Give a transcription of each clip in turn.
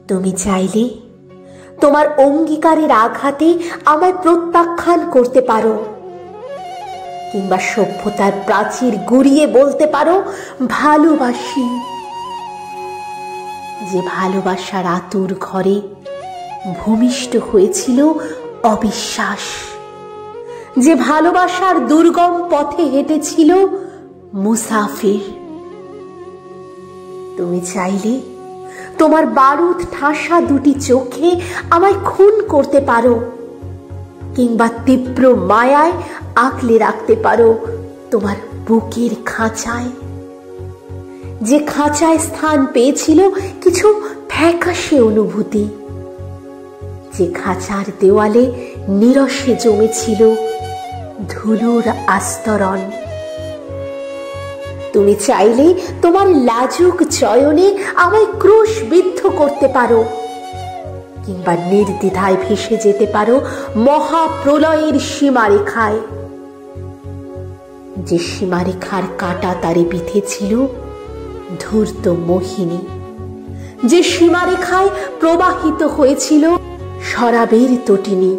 তুমি চাইলে তোমার অঙ্গীকারের আঘাতে আমায় প্রত্যাখ্যান করতে পারো, কিংবা সভ্যতার প্রাচীর গুড়িয়ে বলতে পারো ভালোবাসি। যে ভালোবাসার আতুর ঘরে ভূমিষ্ঠ হয়েছিল অবিশ্বাস, যে ভালোবাসার দুর্গম পথে হেঁটেছিল মুসাফির। তুমি চাইলে তোমার বারুদ ঠাসা দুটি চোখে আমায় খুন করতে পারো, কিংবা তীব্র মায়ায় আঁকলে রাখতে পারো তোমার বুকের খাঁচায়, যে খাঁচায় স্থান পেয়েছিল কিছু ফ্যাকাশে অনুভূতি, যে খাঁচার দেওয়ালে নীরসে জমেছিল ধুলোর আস্তরণ। তুমি চাইলে তোমার লাজুক চয়নে আমায় ক্রোশবিদ্ধ করতে পারো, কিংবা নির্দ্বিধায় ভেসে যেতে পারো মহাপ্রলয়ের সীমারেখায়, যে সীমারেখার কাঁটা তারে বিঁধেছিল ধূর্ত মোহিনী, যে সীমারেখায় প্রবাহিত হয়েছিল শরাবের তটিনী।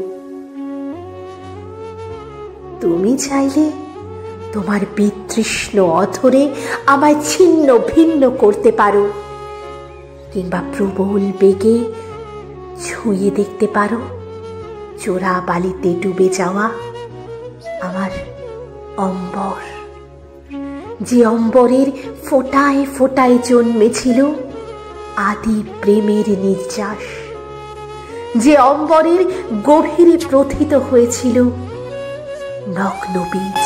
তুমি চাইলে তোমার বিতৃষ্ণ অধরে আমায় ছিন্ন ভিন্ন করতে পারো, কিংবা প্রবল বেগে ছুঁয়ে দেখতে পারো চোরা বালিতে ডুবে যাওয়া আমার অম্বর, যে অম্বরের ফোঁটায় ফোঁটায় জন্মেছিল আদি প্রেমের নির্যাস, যে অম্বরের গভীরে প্রথিত হয়েছিল নগ্ন বীজ।